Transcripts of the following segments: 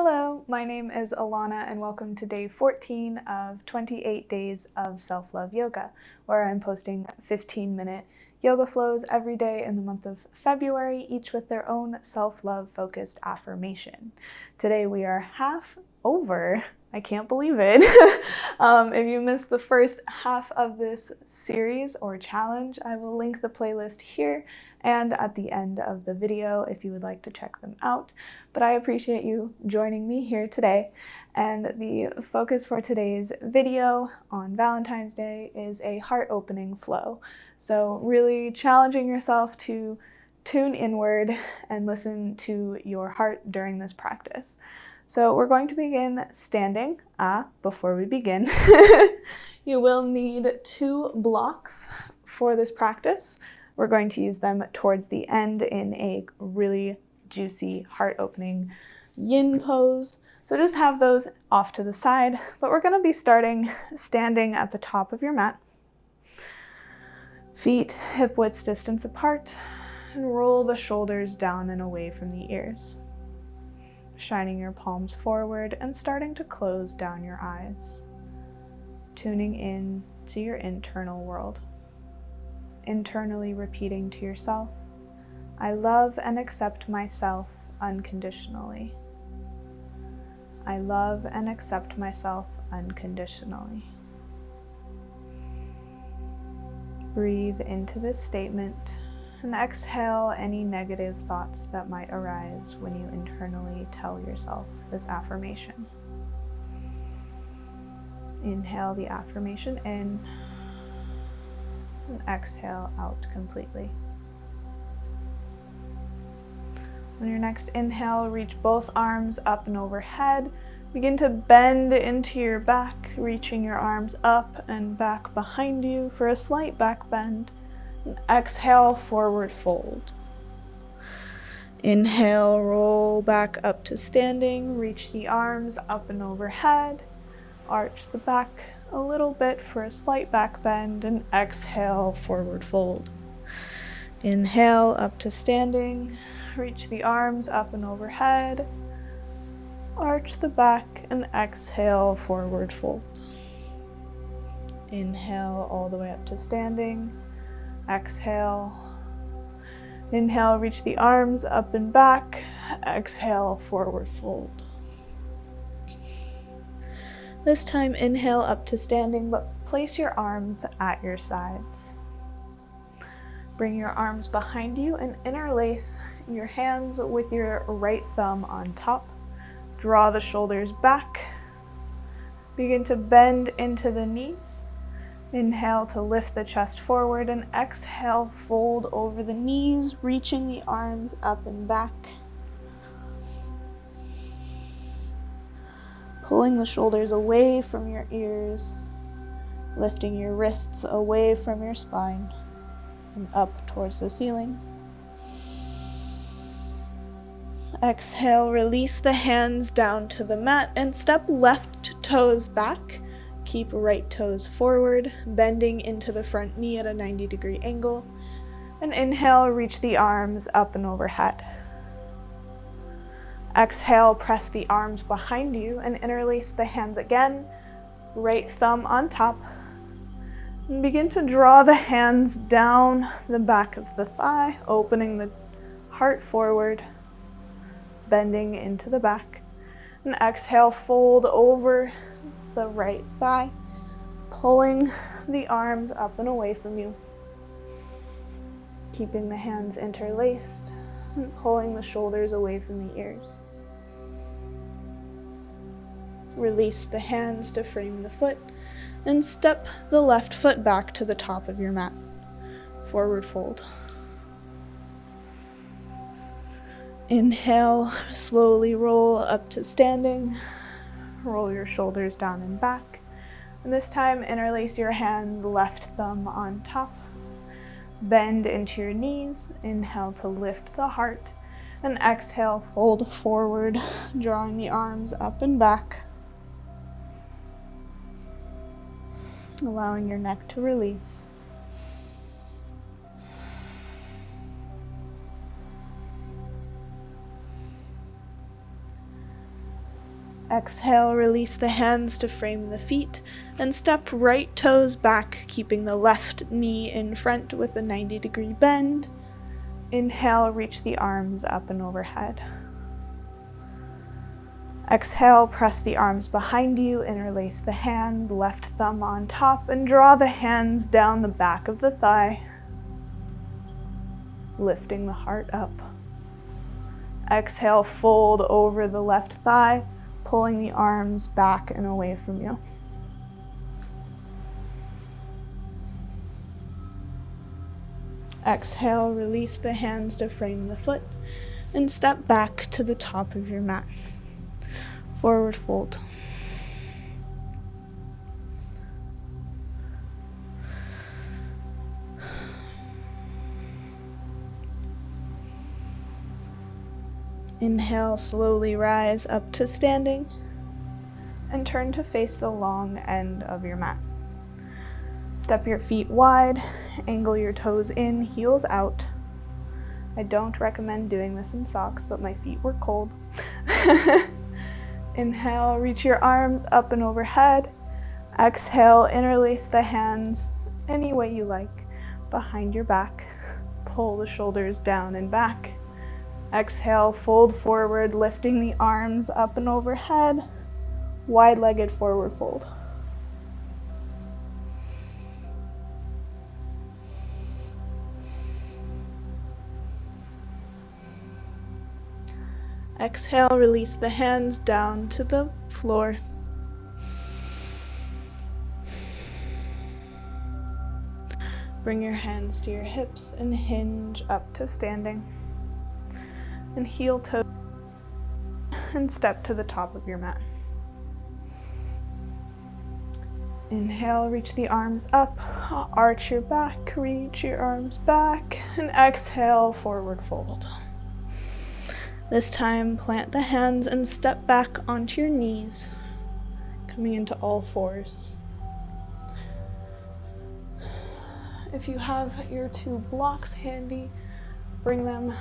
Hello, my name is Alauna and welcome to day 14 of 28 days of self-love yoga, where I'm posting 15-minute yoga flows every day in the month of February, each with their own self-love focused affirmation. Today we are half over. I can't believe it. If you missed the first half of this series or challenge, I will link the playlist here and at the end of the video if you would like to check them out. But I appreciate you joining me here today. And the focus for today's video on Valentine's Day is a heart-opening flow. So really challenging yourself to tune inward and listen to your heart during this practice. So we're going to begin standing. Before we begin, you will need 2 blocks for this practice. We're going to use them towards the end in a really juicy, heart-opening yin pose. So just have those off to the side, but we're going to be starting standing at the top of your mat. Feet hip-width distance apart, and roll the shoulders down and away from the ears. Shining your palms forward and starting to close down your eyes. Tuning in to your internal world. Internally repeating to yourself, I love and accept myself unconditionally. I love and accept myself unconditionally. Breathe into this statement and exhale any negative thoughts that might arise when you internally tell yourself this affirmation. Inhale the affirmation in and exhale out completely. On your next inhale, reach both arms up and overhead. Begin to bend into your back, reaching your arms up and back behind you for a slight back bend. And exhale, forward fold. Inhale, roll back up to standing, reach the arms up and overhead, arch the back a little bit for a slight back bend, and exhale, forward fold. Inhale, up to standing, reach the arms up and overhead, arch the back, and exhale, forward fold. Inhale all the way up to standing. Exhale. Inhale, reach the arms up and back. Exhale, forward fold. This time, inhale up to standing, but place your arms at your sides. Bring your arms behind you and interlace your hands with your right thumb on top. Draw the shoulders back. Begin to bend into the knees. Inhale to lift the chest forward and exhale, fold over the knees, reaching the arms up and back. Pulling the shoulders away from your ears, lifting your wrists away from your spine and up towards the ceiling. Exhale, release the hands down to the mat and step left toes back. Keep right toes forward, bending into the front knee at a 90-degree angle. And inhale, reach the arms up and overhead. Exhale, press the arms behind you and interlace the hands again, right thumb on top. And begin to draw the hands down the back of the thigh, opening the heart forward, bending into the back. And exhale, fold over the right thigh, pulling the arms up and away from you. Keeping the hands interlaced and pulling the shoulders away from the ears. Release the hands to frame the foot and step the left foot back to the top of your mat. Forward fold. Inhale, slowly roll up to standing. Roll your shoulders down and back. And this time, interlace your hands, left thumb on top. Bend into your knees. Inhale to lift the heart. And exhale, fold forward, drawing the arms up and back. Allowing your neck to release. Exhale, release the hands to frame the feet and step right toes back, keeping the left knee in front with a 90-degree bend. Inhale, reach the arms up and overhead. Exhale, press the arms behind you, interlace the hands, left thumb on top, and draw the hands down the back of the thigh, lifting the heart up. Exhale, fold over the left thigh, pulling the arms back and away from you. Exhale, release the hands to frame the foot and step back to the top of your mat. Forward fold. Inhale, slowly rise up to standing and turn to face the long end of your mat. Step your feet wide, angle your toes in, heels out. I don't recommend doing this in socks, but my feet were cold. Inhale, reach your arms up and overhead. Exhale, interlace the hands any way you like behind your back. Pull the shoulders down and back. Exhale, fold forward, lifting the arms up and overhead. Wide-legged forward fold. Exhale, release the hands down to the floor. Bring your hands to your hips and hinge up to standing. And heel toe and step to the top of your mat. Inhale, reach the arms up, arch your back, reach your arms back, and exhale, forward fold. This time, plant the hands and step back onto your knees, coming into all fours. If you have your two blocks handy, bring them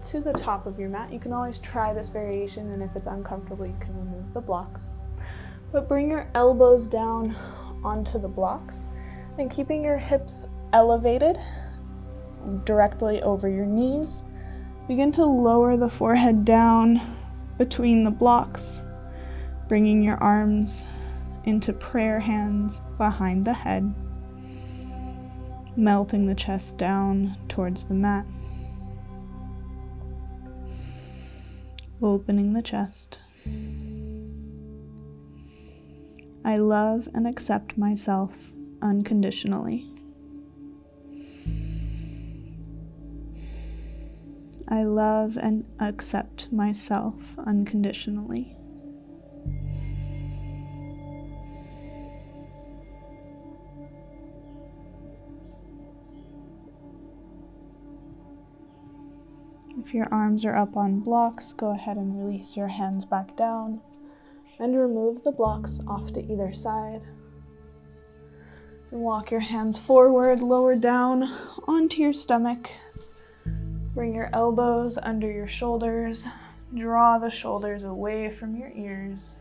to the top of your mat. You can always try this variation, and if it's uncomfortable, you can remove the blocks. But bring your elbows down onto the blocks and keeping your hips elevated directly over your knees. Begin to lower the forehead down between the blocks, bringing your arms into prayer hands behind the head, melting the chest down towards the mat, opening the chest. I love and accept myself unconditionally. I love and accept myself unconditionally. If your arms are up on blocks, go ahead and release your hands back down and remove the blocks off to either side. And walk your hands forward, lower down onto your stomach. Bring your elbows under your shoulders. Draw the shoulders away from your ears,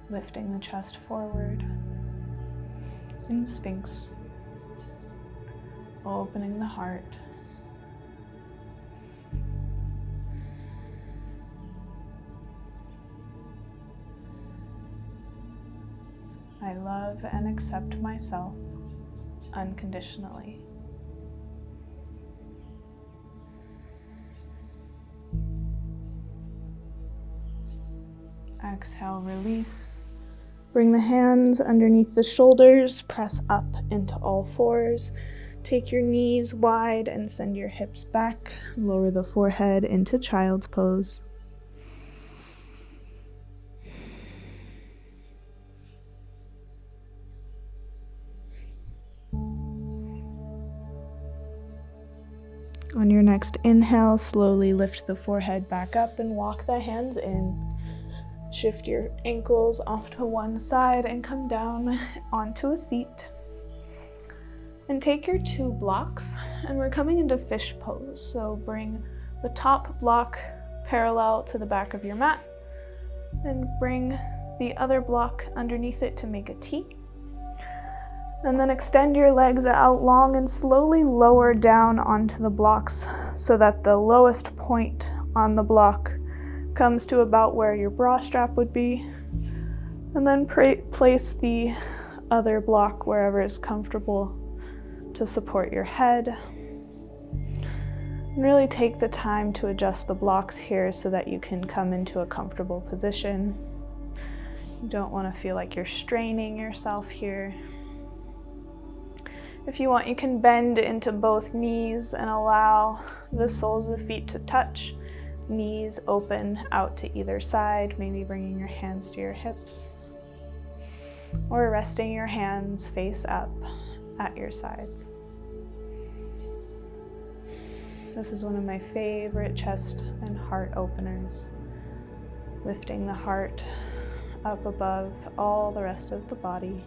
lifting the chest forward. In Sphinx, opening the heart. I love and accept myself unconditionally. Exhale, release. Bring the hands underneath the shoulders, press up into all fours. Take your knees wide and send your hips back. Lower the forehead into child's pose. On your next inhale, slowly lift the forehead back up and walk the hands in. Shift your ankles off to one side and come down onto a seat. And take your two blocks, and we're coming into fish pose. So bring the top block parallel to the back of your mat, and bring the other block underneath it to make a T. And then extend your legs out long and slowly lower down onto the blocks so that the lowest point on the block comes to about where your bra strap would be. And then place the other block wherever is comfortable to support your head. And really take the time to adjust the blocks here so that you can come into a comfortable position. You don't want to feel like you're straining yourself here. If you want, you can bend into both knees and allow the soles of the feet to touch. Knees open out to either side, maybe bringing your hands to your hips, or resting your hands face up at your sides. This is one of my favorite chest and heart openers, lifting the heart up above all the rest of the body,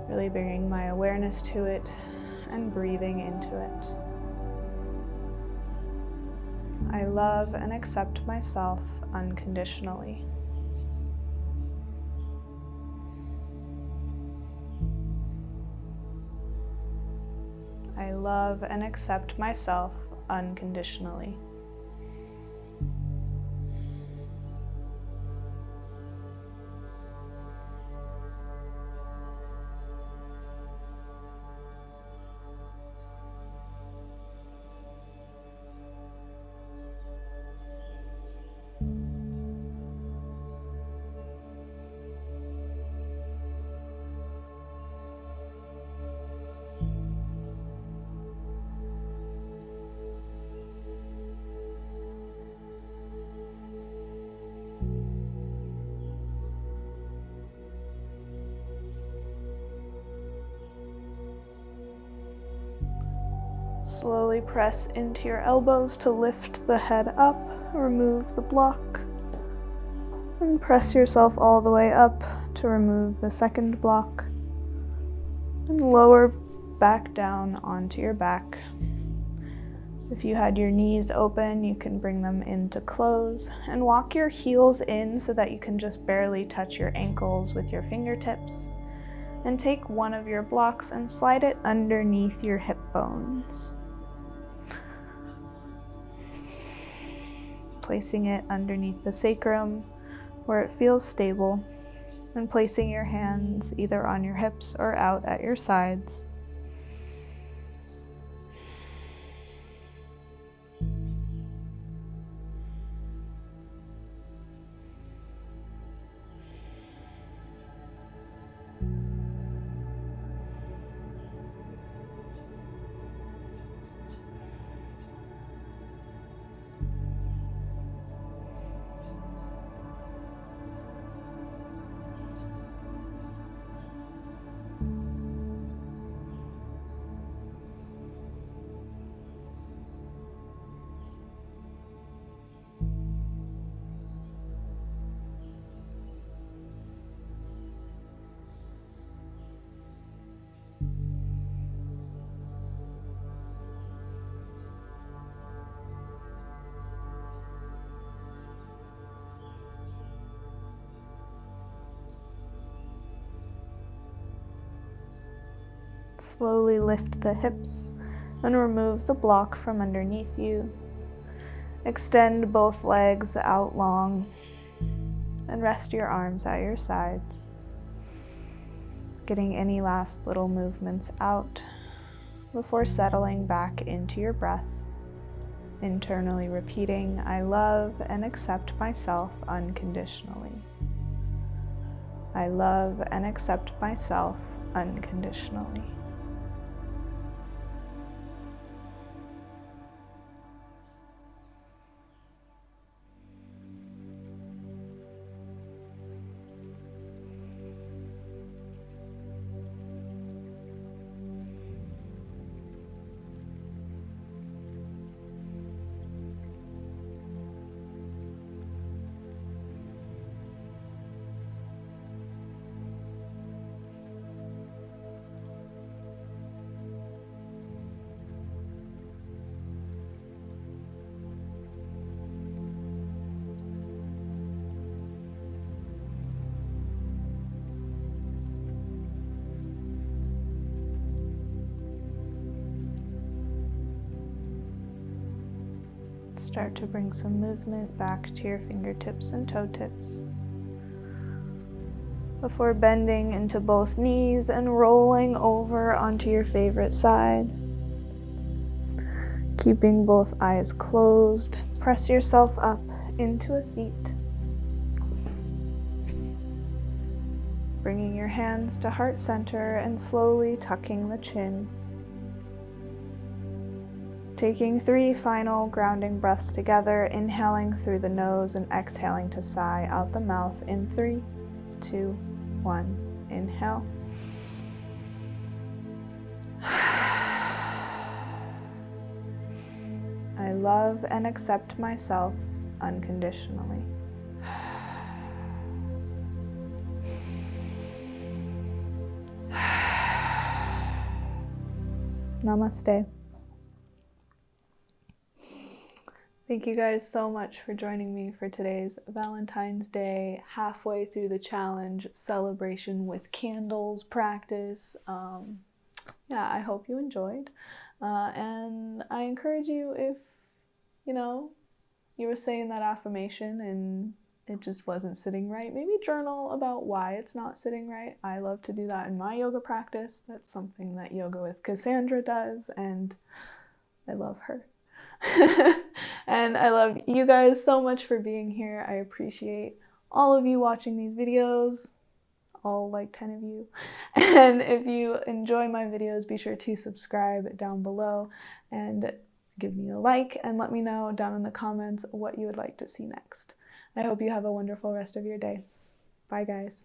really bringing my awareness to it and breathing into it. I love and accept myself unconditionally. I love and accept myself unconditionally. Slowly press into your elbows to lift the head up, remove the block, and press yourself all the way up to remove the second block, and lower back down onto your back. If you had your knees open, you can bring them into close and walk your heels in so that you can just barely touch your ankles with your fingertips. And take one of your blocks and slide it underneath your hip bones. Placing it underneath the sacrum where it feels stable, and placing your hands either on your hips or out at your sides. Slowly lift the hips and remove the block from underneath you. Extend both legs out long and rest your arms at your sides. Getting any last little movements out before settling back into your breath. Internally repeating, I love and accept myself unconditionally. I love and accept myself unconditionally. start to bring some movement back to your fingertips and toe tips before bending into both knees and rolling over onto your favorite side. Keeping both eyes closed, press yourself up into a seat. Bringing your hands to heart center and slowly tucking the chin. Taking 3 final grounding breaths together, inhaling through the nose and exhaling to sigh out the mouth in 3, 2, 1. Inhale. I love and accept myself unconditionally. Namaste. Thank you guys so much for joining me for today's Valentine's Day halfway through the challenge celebration with candles practice. Yeah, I hope you enjoyed. And I encourage you, if you were saying that affirmation and it just wasn't sitting right, maybe journal about why it's not sitting right. I love to do that in my yoga practice. That's something that Yoga with Cassandra does, and I love her. And I love you guys so much for being here. I appreciate all of you watching these videos, all like 10 of you. And if you enjoy my videos, be sure to subscribe down below and give me a like and let me know down in the comments what you would like to see next. I hope you have a wonderful rest of your day. Bye guys.